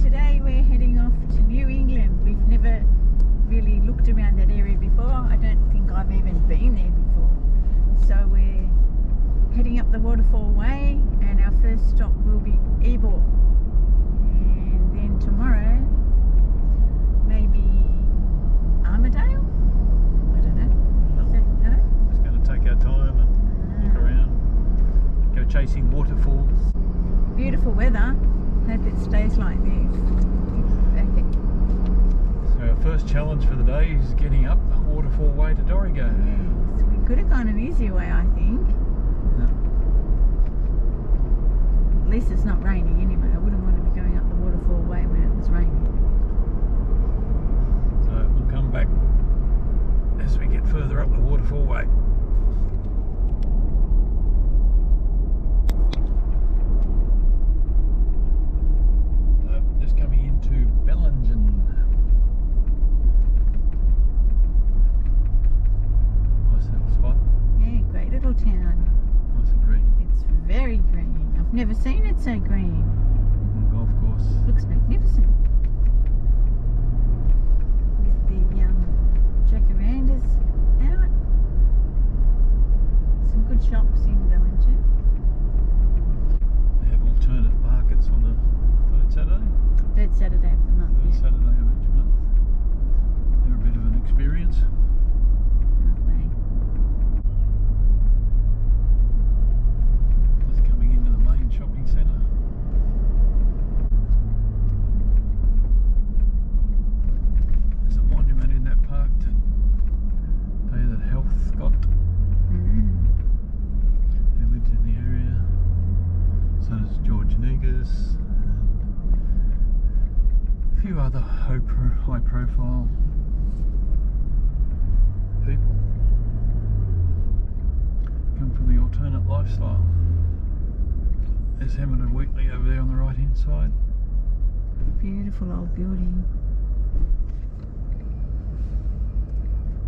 today we're heading off to New England. We've never really looked around that area before. I don't think I've even been there before. So we're heading up the Waterfall Way, and our first stop will be Ebor. And then tomorrow, maybe Armadale? I don't know. Is that, no? Just going to take our time and look around, go chasing waterfalls. Beautiful weather. Hope it stays like this. Perfect. So our first challenge for the day is getting up the Waterfall Way to Dorrigo. Yes, we could have gone an easier way, I think. No. At least it's not raining anyway. I wouldn't want to be going up the Waterfall Way when it was raining. So we'll come back as we get further up the Waterfall Way. Just coming into Bellingen. Nice little spot. Yeah, great little town. Nice and green. It's very green. I've never seen it so green. Little golf course. Looks magnificent. With the jacarandas out. Some good shops in Bellingen. They have alternate markets on the third Saturday. Third Saturday of the month. Third Yeah. Saturday of each month. They're a bit of an experience. Aren't they? Just coming into the main shopping centre. There's a monument in that park to day that Health got. Who lives in the area. So does George Negus. A few other high profile people come from the alternate lifestyle. There's Hamilton Weekly over there on the right hand side. Beautiful old building.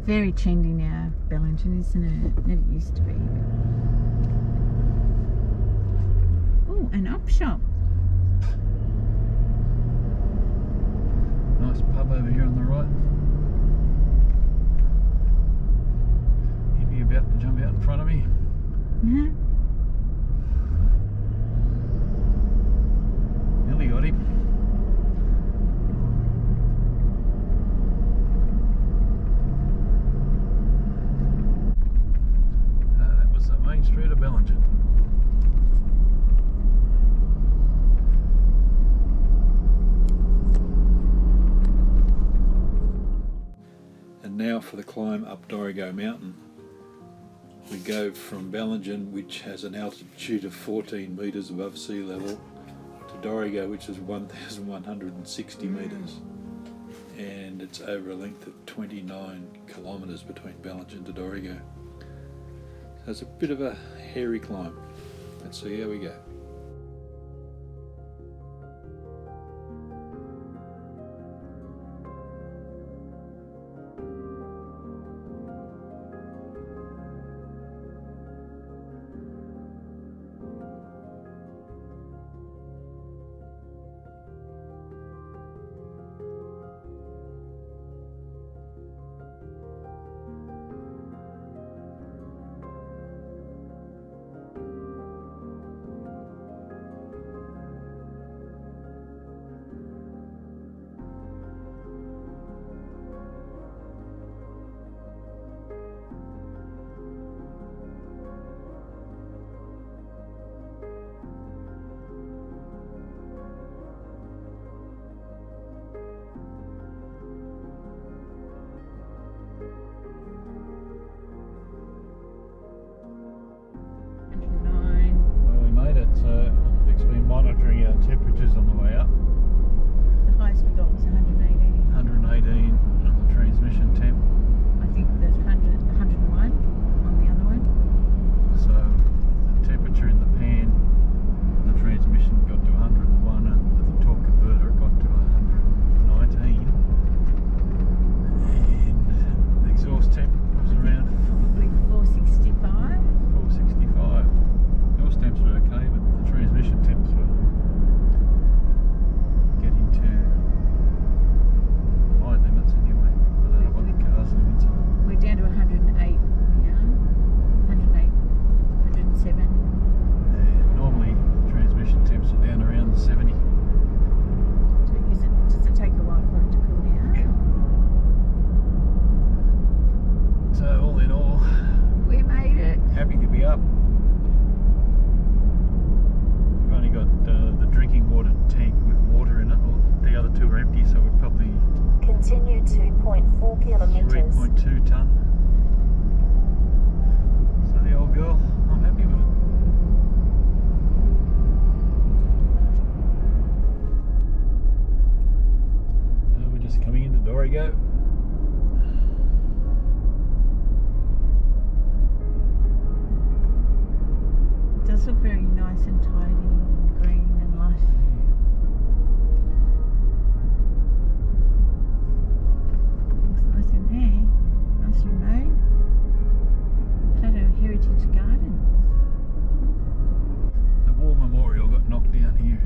Very trendy now, Bellingen, isn't it? Never used to be. Oh, an op shop. Nice pub over here on the right. He'd be about to jump out in front of me. Nearly got him. That was the main street of Bellingen. And now for the climb up Dorrigo Mountain. We go from Bellingen, which has an altitude of 14 metres above sea level, to Dorrigo, which is 1,160 metres. And it's over a length of 29 kilometres between Bellingen to Dorrigo. So it's a bit of a hairy climb. Let's see how we go. kilometers. 3.2 tonne. So the old girl, I'm happy with it. Now we're just coming into Dorigo. It does look very nice and tidy and green and lush. Looks nice in there. Nicely mowed. Plateau Heritage Garden. The war memorial got knocked down here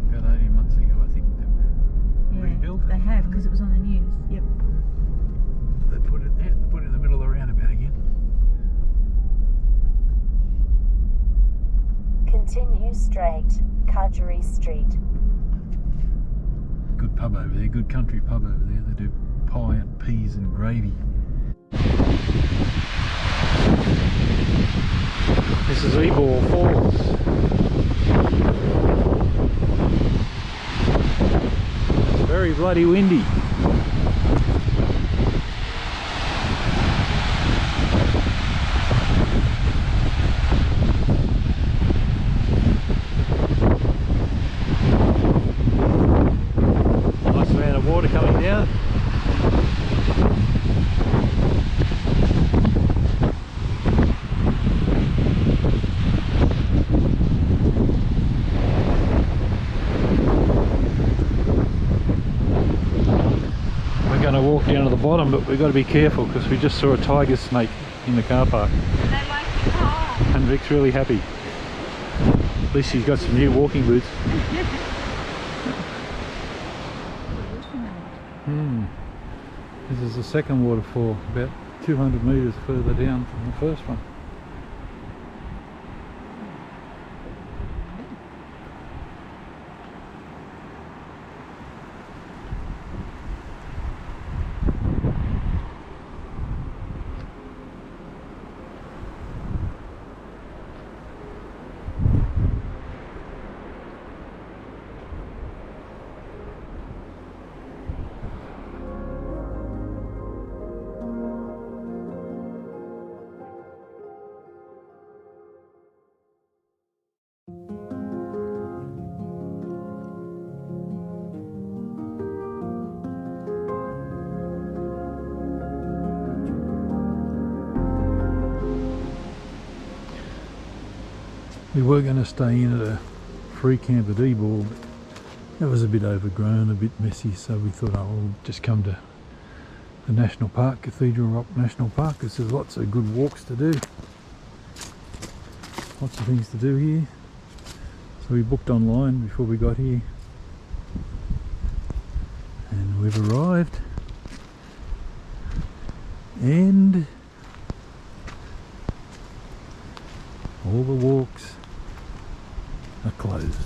about 18 months ago, I think. They've rebuilt it. They have, because it was on the news. Yep. They put it there, they put it in the middle of the roundabout again. Continue straight, Cadbury Street. Good pub over there, good country pub over there. They do pie and peas and gravy. This is Ebor Falls. It's very bloody windy. Nice amount of water coming down. Walk down to the bottom, but we've got to be careful because we just saw a tiger snake in the car park. And they like the car. And Vic's really happy. At least she's got some new walking boots. This is the second waterfall, about 200 metres further down from the first one. We were going to stay in at a free camp at Ebor, but that was a bit overgrown, a bit messy, so we thought, oh, we'll just come to the National Park, Cathedral Rock National Park, because there's lots of good walks to do. Lots of things to do here. So we booked online before we got here. And we've arrived. And all the walks are closed.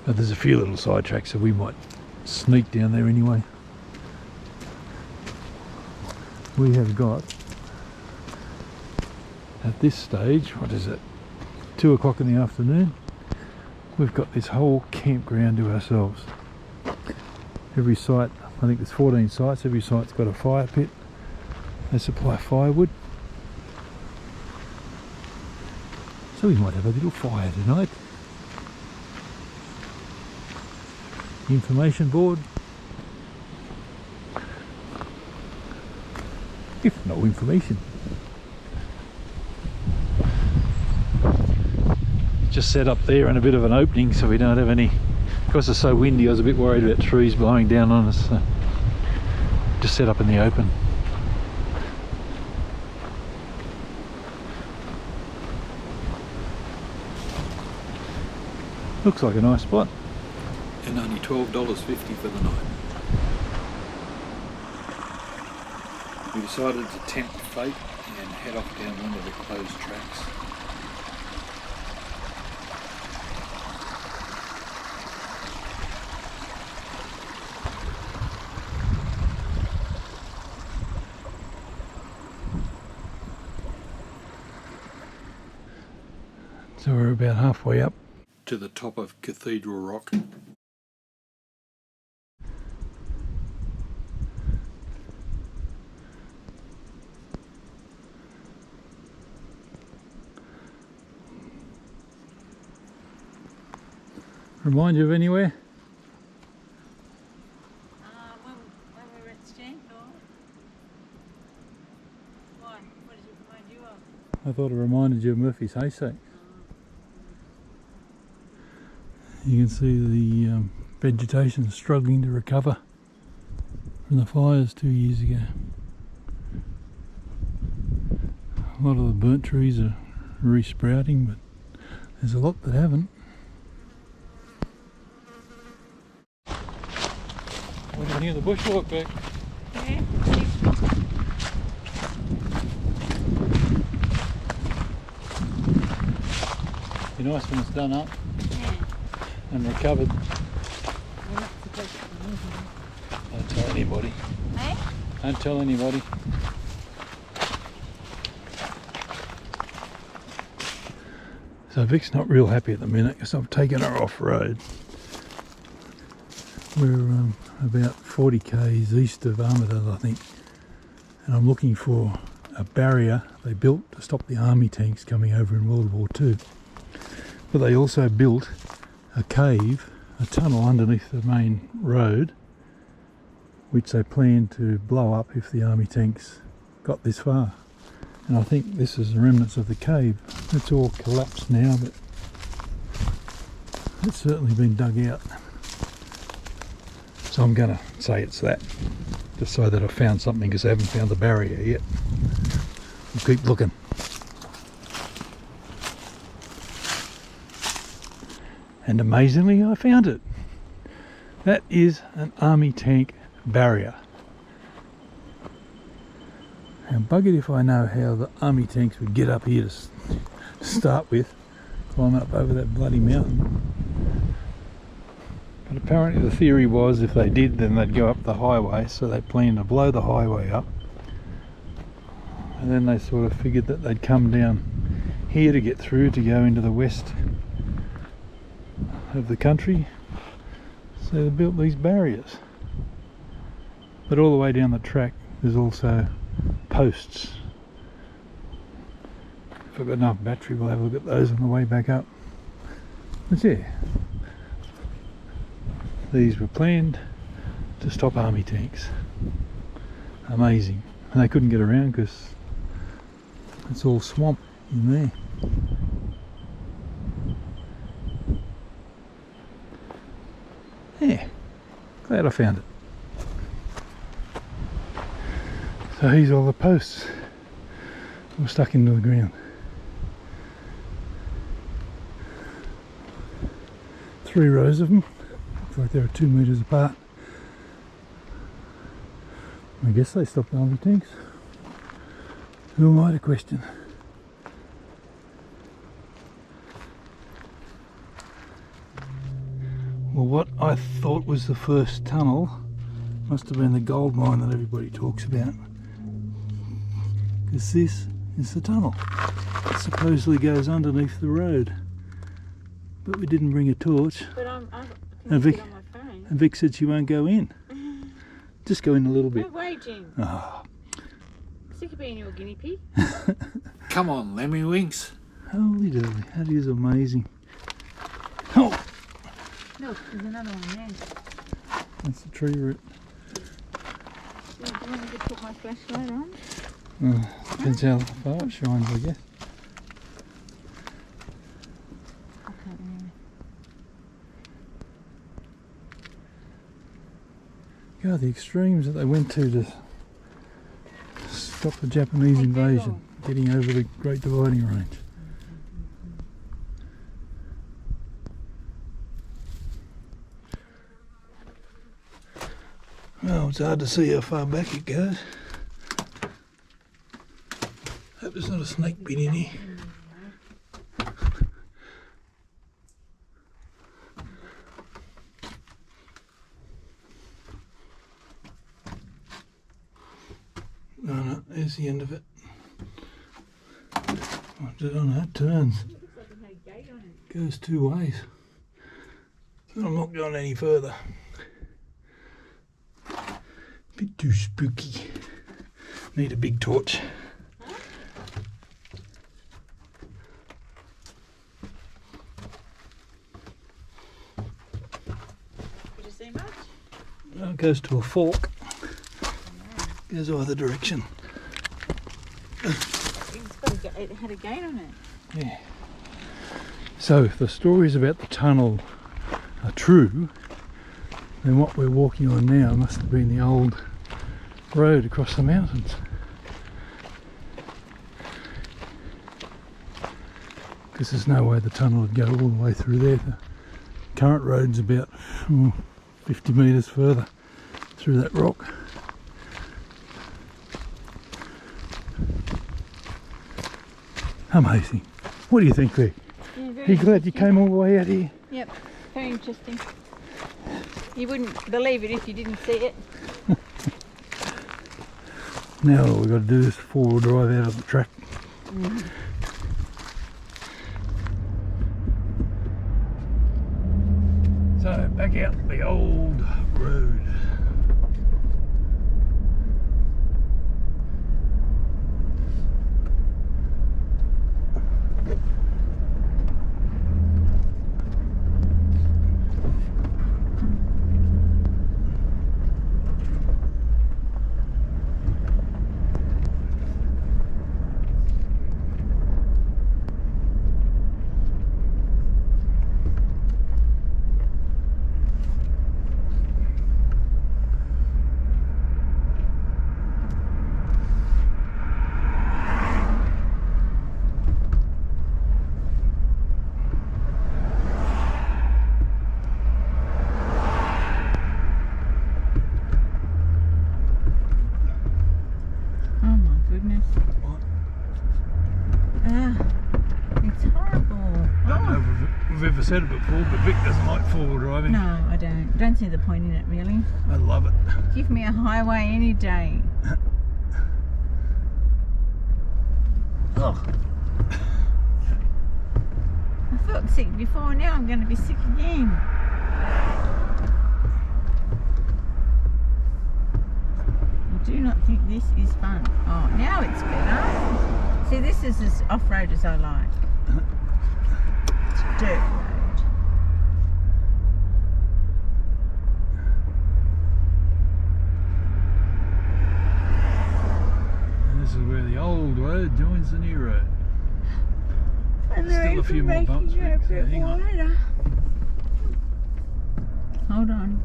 But there's a few little side tracks, so we might sneak down there anyway. We have got, at this stage, what is it, 2 o'clock in the afternoon, we've got this whole campground to ourselves. Every site, I think there's 14 sites, every site's got a fire pit. They supply firewood. So we might have a little fire tonight. Information board. If no information. Just set up there in a bit of an opening so we don't have any. Because it's so windy, I was a bit worried about trees blowing down on us. So just set up in the open. Looks like a nice spot. And only $12.50 for the night. We decided to tempt fate and head off down one of the closed tracks. So we're about halfway up to the top of Cathedral Rock. Remind you of anywhere? When we were at Chandler. Why? What did it remind you of? I thought it reminded you of Murphy's Haystack. You can see the vegetation struggling to recover from the fires 2 years ago. A lot of the burnt trees are re-sprouting, but there's a lot that haven't. We can hear the bushwalk back. Yeah. Be nice when it's done up Yeah. and recovered. We're not supposed to be using it. Don't tell anybody. Eh? Don't tell anybody. So Vic's not real happy at the minute because I've taken her off road. We're about 40 k's east of Armadale, I think, and I'm looking for a barrier they built to stop the army tanks coming over in World War II. But they also built a cave, a tunnel underneath the main road, which they planned to blow up if the army tanks got this far. And I think this is the remnants of the cave. It's all collapsed now, but it's certainly been dug out. So I'm going to say it's that, just so that I've found something, because I haven't found the barrier yet. We'll keep looking. And amazingly, I found it. That is an army tank barrier. And buggered if I know how the army tanks would get up here to start with, climb up over that bloody mountain. But apparently the theory was if they did, then they'd go up the highway, so they planned to blow the highway up. And then they sort of figured that they'd come down here to get through to go into the west of the country. So they built these barriers. But all the way down the track there's also posts. If I've got enough battery, we'll have a look at those on the way back up. But yeah, these were planned to stop army tanks. Amazing. And they couldn't get around because it's all swamp in there. Yeah, glad I found it. So here's all the posts all stuck into the ground. 3 rows of them. Looks like they're 2 metres apart. I guess they stopped army tanks. Who am I to question? Well, what I thought was the first tunnel must have been the gold mine that everybody talks about. Because this is the tunnel. It supposedly goes underneath the road. But we didn't bring a torch. But I And Vic, on my phone. and Vic said she won't go in. Just go in a little bit. No way, Jim. Oh. Sick of being your guinea pig. Come on, Lemmy Winks. Holy dooly, that is amazing. Oh, Look, there's another one there. that's the tree root. Do you want me to put my flashlight on? Depends how far it shines, I guess. Okay, yeah. God, the extremes that they went to stop the Japanese invasion, getting over the Great Dividing Range. Well, it's hard to see how far back it goes. Hope there's not a snake bit in here. No, there's the end of it. I don't know, it turns. Goes 2 ways. I'm not going any further. Bit too spooky. Need a big torch. Did you see much? Well, it goes to a fork. Goes either direction. It had a gate on it. Yeah. So if the stories about the tunnel are true, then what we're walking on now must have been the old road across the mountains. Because there's no way the tunnel would go all the way through there. The current road's about 50 metres further through that rock. Amazing. What do you think, Vic? Yeah, Are you glad you came all the way out here? Yep, very interesting. You wouldn't believe it if you didn't see it. Now all we've got to do is four-wheel drive out of the track. So back out the old road. Ever said it before, but Vic doesn't like four-wheel driving. No, I don't. Don't see the point in it, really. I love it. Give me a highway any day. Ugh. I felt sick before, now I'm going to be sick again. I do not think this is fun. Oh, now it's better. See, this is as off-road as I like. Dirt road. And this is where the old road joins the new road. And still a few more bumps, Vic, so hang on. Hold on.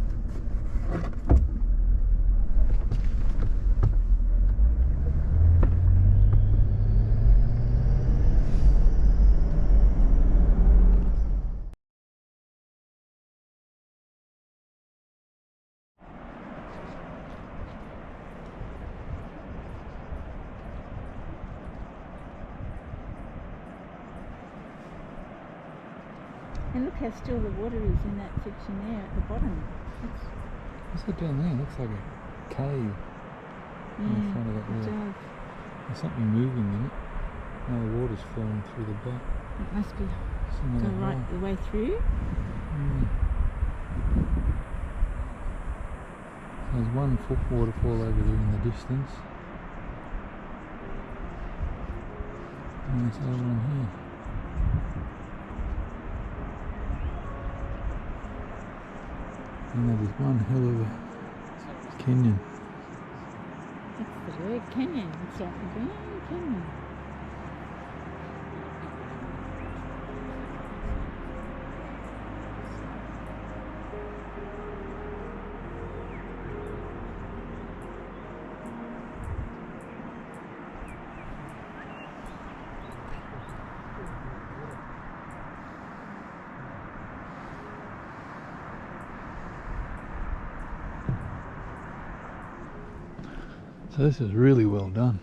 And look how still the water is in that section there at the bottom. What's that down there? Looks like a cave. In front of that it there. does. There's something moving in it. Now the water's flowing through the back. It must be It's go another right hole. the way through. There's one foot waterfall over there in the distance. And there's another one here. And that is one hell of a canyon. That's the word, canyon. It's like a grand canyon. So this is really well done.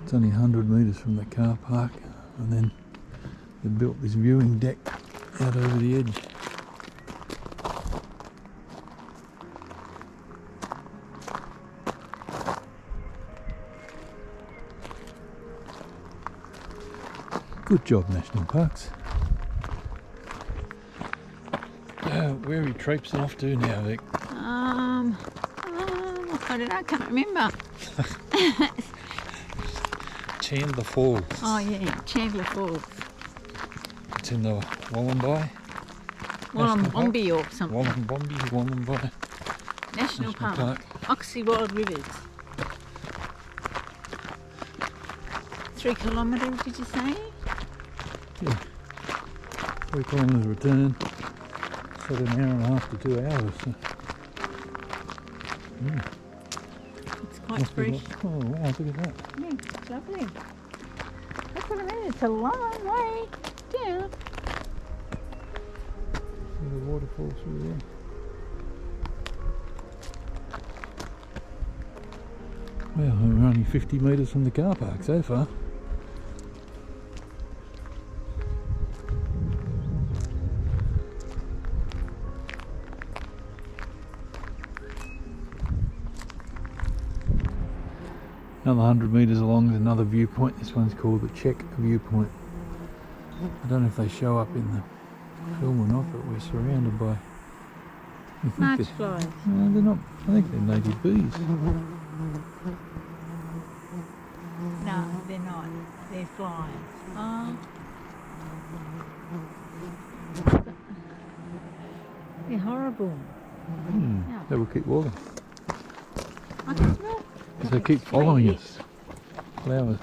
It's only 100 metres from the car park, and then they built this viewing deck out over the edge. Good job, National Parks. where are you traipsing off to now, Vic? I don't know, I can't remember. Chandler Falls. Oh yeah, Chandler Falls. It's in the Wollomombi. Wollomombi or something. Wollomombi. National Park. Oxley Wild Rivers. 3 kilometres, did you say? Yeah. 3 kilometres return. So an hour and a half to 2 hours. So. It's quite fresh. Oh wow, look at that. Yeah, it's lovely. That's what I mean, it's a long way down. See the waterfalls through there. Well, we're only 50 metres from the car park so far. Another 100 metres along is another viewpoint. This one's called the Czech Viewpoint. I don't know if they show up in the film or not, but we're surrounded by... March flies. No, they're not. I think they're native bees. No, they're not. They're flies. Oh. They're horrible. Yeah. They will keep walking. I can smell. Because they keep following us. Flowers.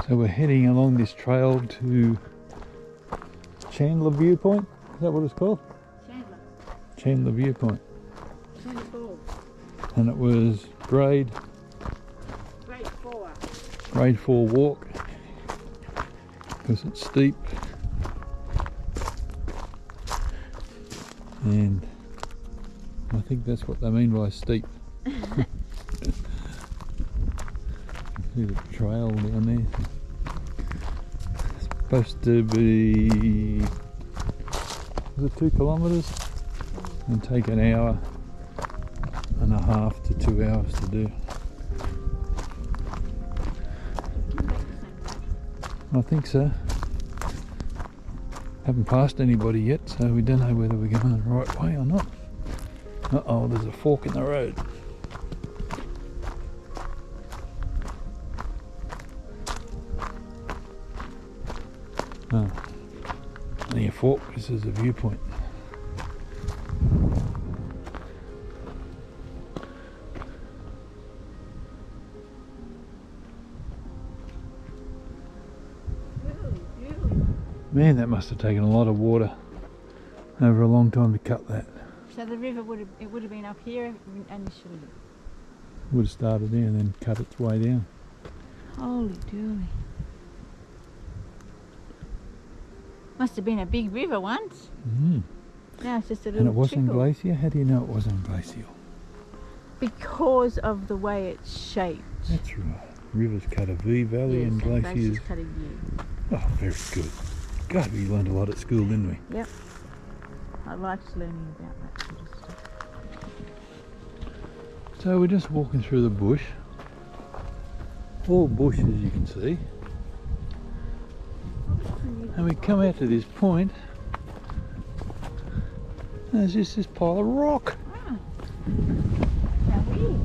So we're heading along this trail to Chandler Viewpoint. Is that what it's called? Chandler Viewpoint. Chandler Falls. And it was grade 4. grade 4 walk because it's steep and I think that's what they mean by steep. See the trail down there. It's supposed to be, was it 2 kilometres? And take an hour and a half to 2 hours to do. I think so. Haven't passed anybody yet, so we don't know whether we're going the right way or not. Uh-oh, there's a fork in the road. Oh, only a fork, this is a viewpoint. Man, that must have taken a lot of water over a long time to cut that. So the river would have been up here initially. Would have started there and then cut its way down. Holy dooly. Must have been a big river once. Now it's just a little And it wasn't trickle. glacier? How do you know it wasn't glacial? Because of the way it's shaped. That's right. Rivers cut a V valley Yes, and glaciers. cut a U. Oh, very good. God, we learned a lot at school, didn't we? Yep. I liked learning about that sort of stuff. So we're just walking through the bush. All bush, as you can see. And we come out to this point. And there's just this pile of rock. Ah. How weird.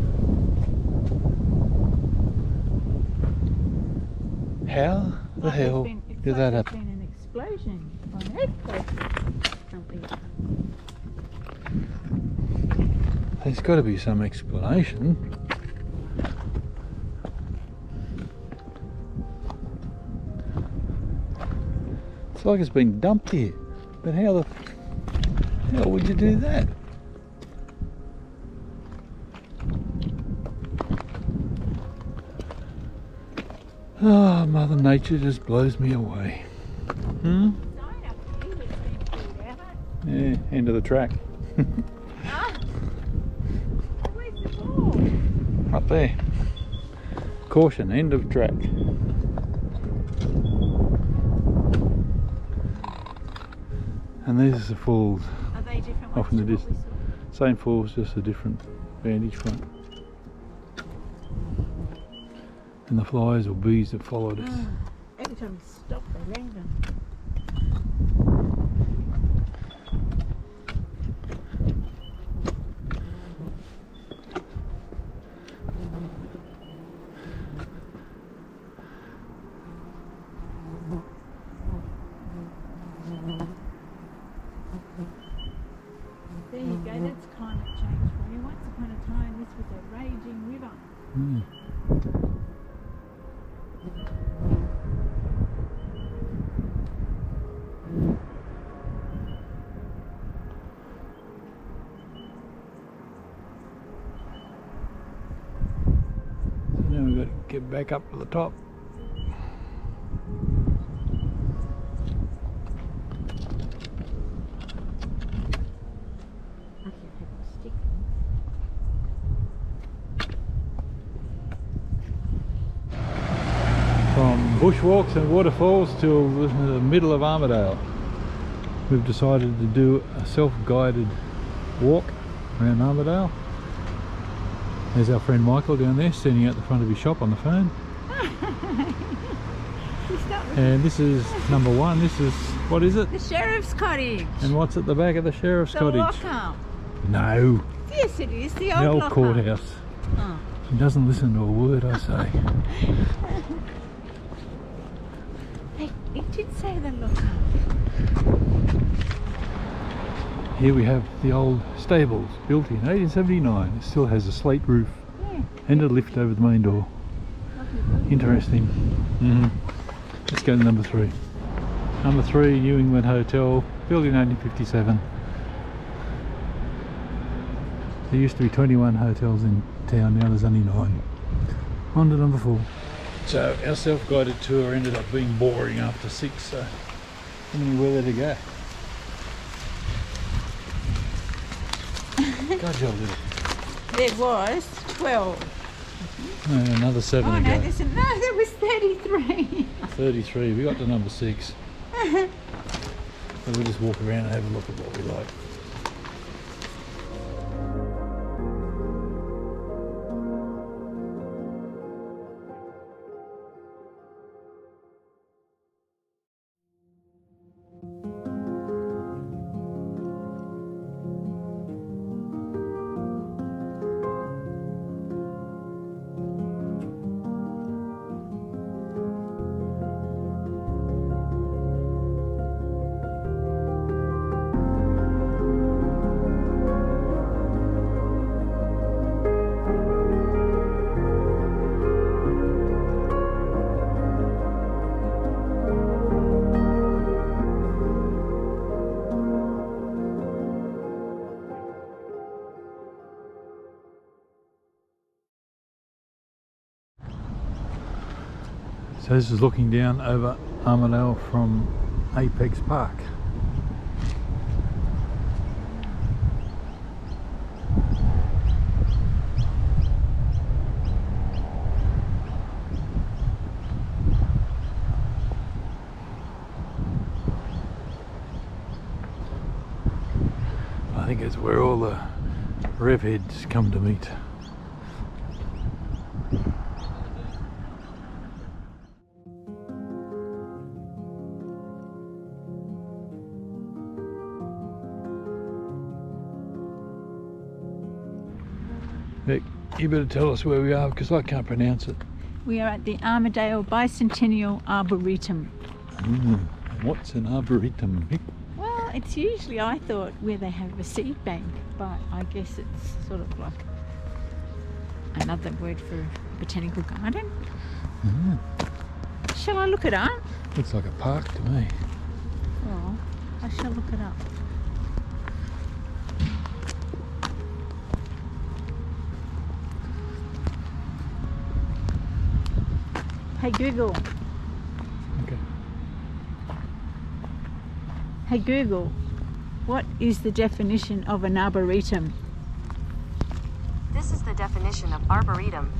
How the hell did that happen? It's been an explosion or an earthquake or something. There's got to be some explanation. It's like it's been dumped here. But how the hell would you do that? Oh, Mother Nature just blows me away. Yeah, end of the track. Where's the ball? Up there. Caution, end of track. And these are the falls. Are they different Off in the ones to what we distance. saw? Same falls, just a different vantage point. And the flies or bees that followed us. Every time we stopped, they rang them. There you go, that's climate change for you. Once upon a time this was a raging river. So now we've got to get back up to the top. From bushwalks and waterfalls till the middle of Armadale, we've decided to do a self-guided walk around Armadale. There's our friend Michael down there standing at the front of his shop on the phone. And this is number one. This is, what is it? The Sheriff's Cottage. And what's at the back of the Sheriff's Cottage? The lockup. No. Yes it is, the The old lockup. courthouse. Oh. He doesn't listen to a word I say. Hey, it did say the lockup. Here we have the old stables, built in 1879. It still has a slate roof Yeah. and a lift over the main door. Lovely. Interesting. Let's go to number 3. Number 3, New England Hotel, built in 1857. There used to be 21 hotels in town, now there's only 9. On to number 4. So our self-guided tour ended up being boring after 6, so anywhere to go. God, you're little. There was 12. And another 7 Oh to no, go. there was 33. 33, we got to number 6. So we'll just walk around and have a look at what we like. So this is looking down over Armadale from Apex Park. I think it's where all the rev heads come to meet. Nick, you better tell us where we are because I can't pronounce it. We are at the Armadale Bicentennial Arboretum. What's an arboretum, Nick? Well, it's usually, I thought, where they have a seed bank, but I guess it's sort of like another word for botanical garden. Shall I look it up? Looks like a park to me. Oh, I shall look it up. Hey Google. Okay. Hey Google, what is the definition of an arboretum? This is the definition of arboretum,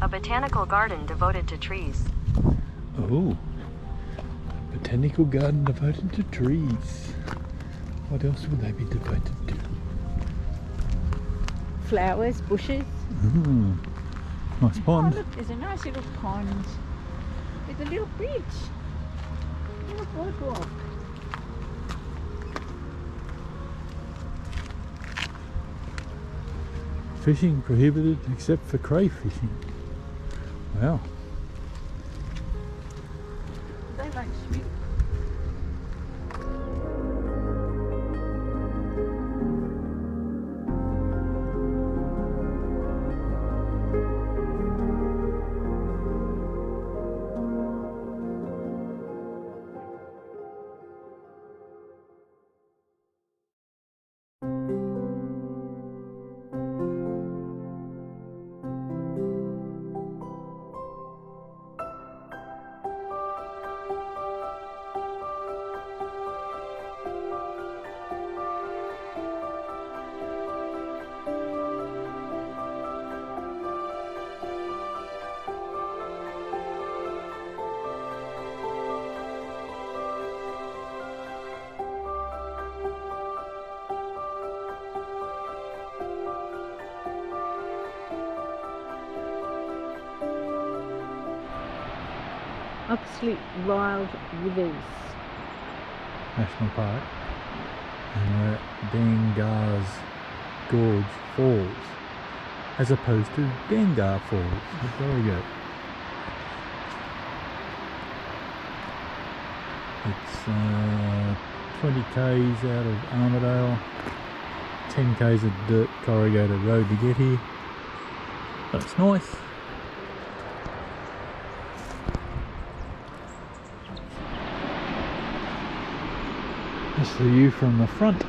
a botanical garden devoted to trees. Oh, botanical garden devoted to trees. What else would they be devoted to? Flowers, bushes. Nice Oh pond. look, there's a nice little pond with a little bridge. Little boardwalk. Fishing prohibited except for crayfishing. Wow. They like shrimp. Absolute Wild Rivers. National Park, and we're at Dangars Gorge Falls, as opposed to Dangar Falls. There we go. It's 20 k's out of Armadale, 10 k's of dirt corrugated road to get here, but it's nice. That's the view from the front.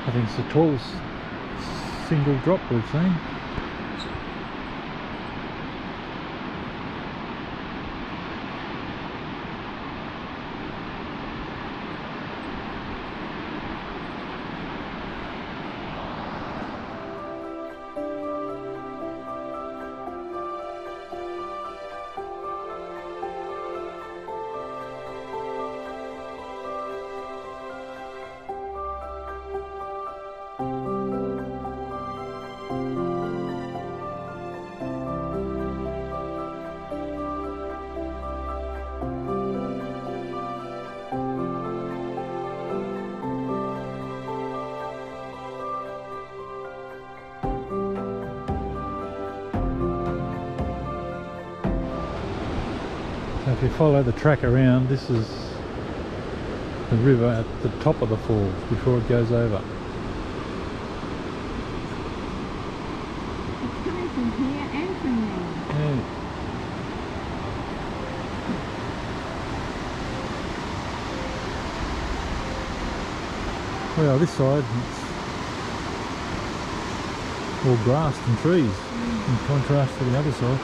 I think it's the tallest single drop we've seen. So if you follow the track around, this is the river at the top of the falls before it goes over. It's coming from here and from there. Yeah. Well, this side it's all grass and trees in contrast to the other side.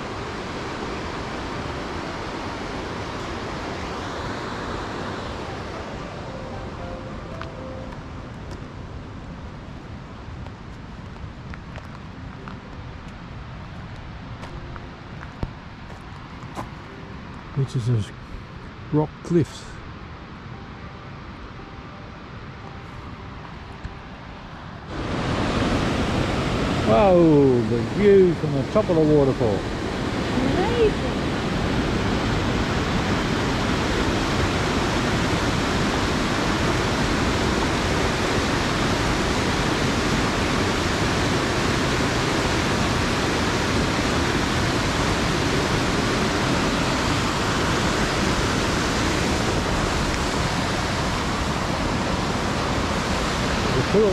Which is those rock cliffs. Whoa, the view from the top of the waterfall. Amazing. Cool, eh?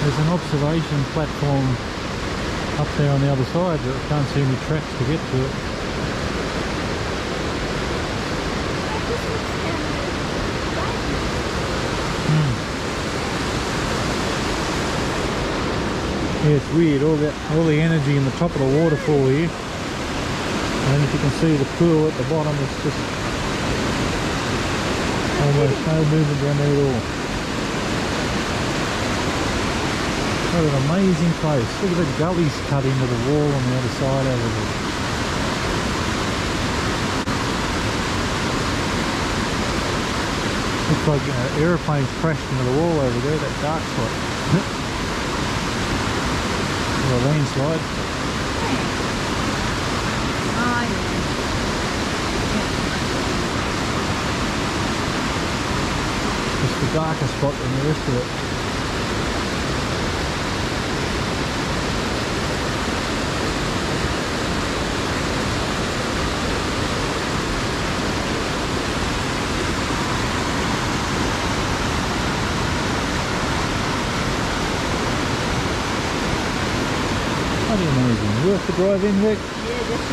There's an observation platform up there on the other side, but I can't see any tracks to get to it. Yeah, it's weird, all the energy in the top of the waterfall here, and if you can see the pool at the bottom, it's just almost no movement down there at all. What an amazing place. Look at the gullies cut into the wall on the other side over there. Looks like aeroplanes crashed into the wall over there, that dark spot. A landslide. Oh, yeah. Just the darker spot than the rest of it. Amazing. Worth the drive in, Rick? Yeah, definitely.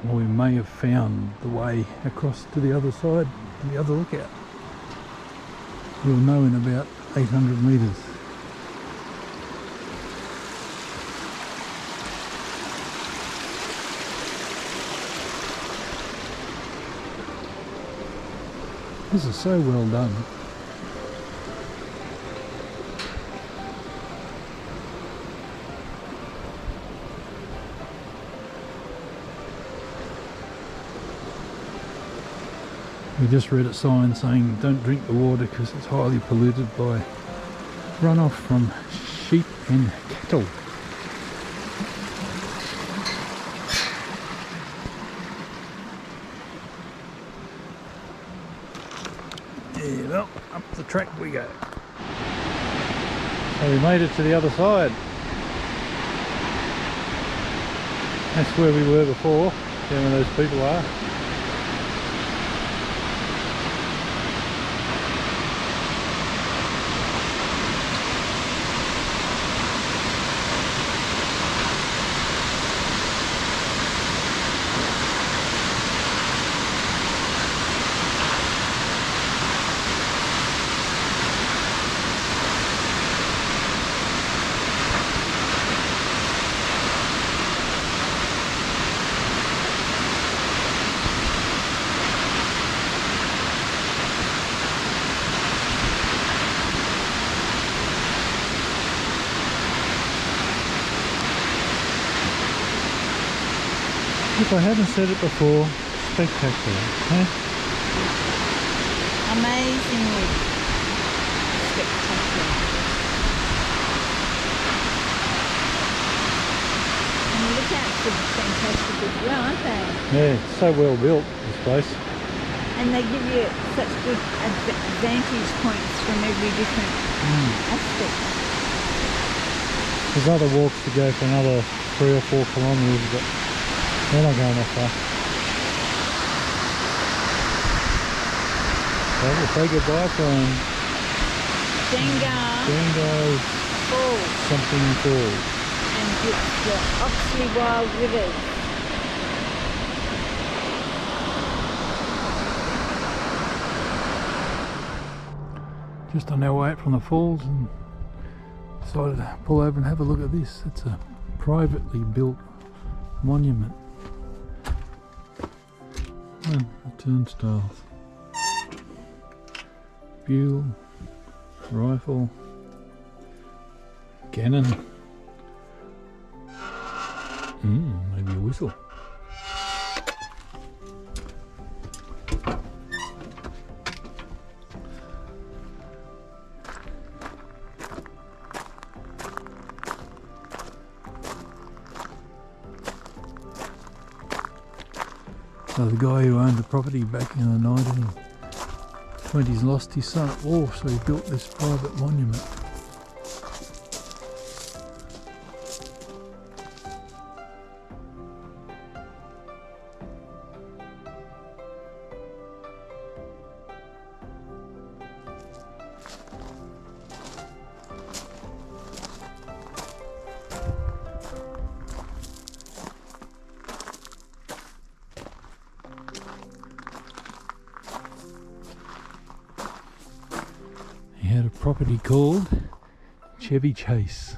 Or we may have found the way across to the other side, the other lookout. We'll know in about 800 metres. This is so well done. We just read a sign saying don't drink the water because it's highly polluted by runoff from sheep and cattle. Yeah, well, up the track we go. So we made it to the other side. That's where we were before, down where those people are. If I hadn't said it before, spectacular, huh? Amazingly spectacular. And the lookouts are fantastic as well, aren't they? Yeah, it's so well built, this place. And they give you such good vantage points from every different aspect. There's other walks to go for another 3 or 4 kilometres, but they're not going that far. So we'll say goodbye from Dangars Falls. something falls. And it's the Oxley Wild Rivers. Just on our way out from the falls and decided to pull over and have a look at this. It's a privately built monument. And the turnstiles. Buell, rifle, cannon. Maybe a whistle. So the guy who owned the property back in the 1920s lost his son at war, so he built this private monument. He had a property called Chevy Chase.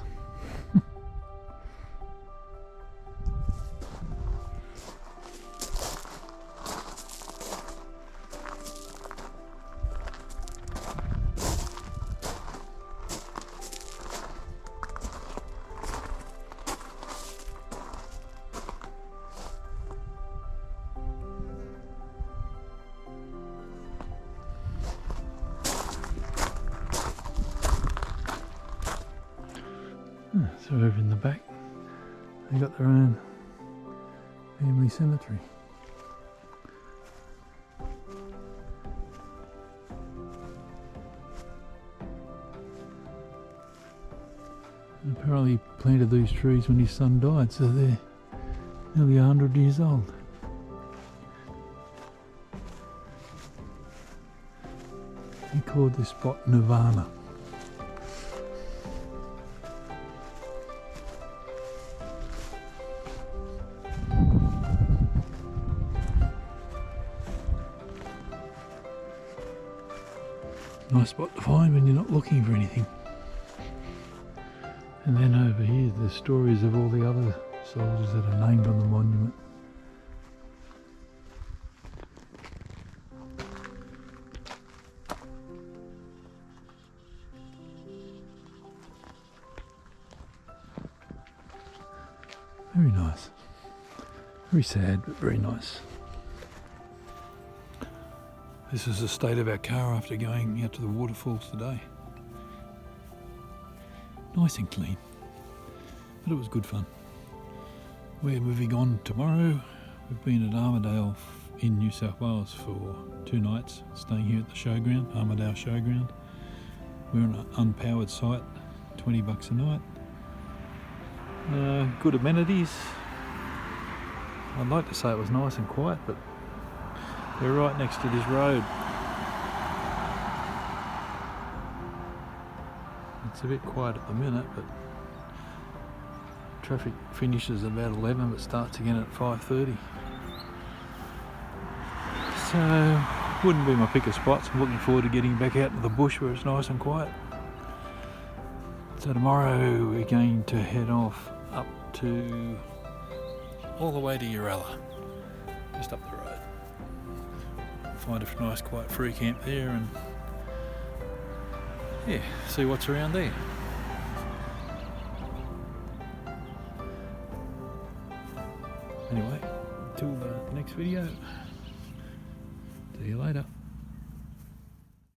So over in the back, they got their own family cemetery. And apparently he planted these trees when his son died, so they're nearly 100 years old. He called this spot Nirvana. Nice spot to find when you're not looking for anything. And then over here there's stories of all the other soldiers that are named on the monument. Very sad, but very nice. This is the state of our car after going out to the waterfalls today. Nice and clean, but it was good fun. We're moving on tomorrow. We've been at Armadale in New South Wales for 2 nights, staying here at the showground, Armadale Showground. We're on an unpowered site, $20 a night. Good amenities. I'd like to say it was nice and quiet, but we're right next to this road. It's a bit quiet at the minute, but traffic finishes about 11 but starts again at 5:30. So, wouldn't be my pick of spots. I'm looking forward to getting back out into the bush where it's nice and quiet. So tomorrow we're going to head off up to all the way to Uralla, just up the road. Find a nice quiet free camp there and yeah, see what's around there. Anyway, until the next video, see you later.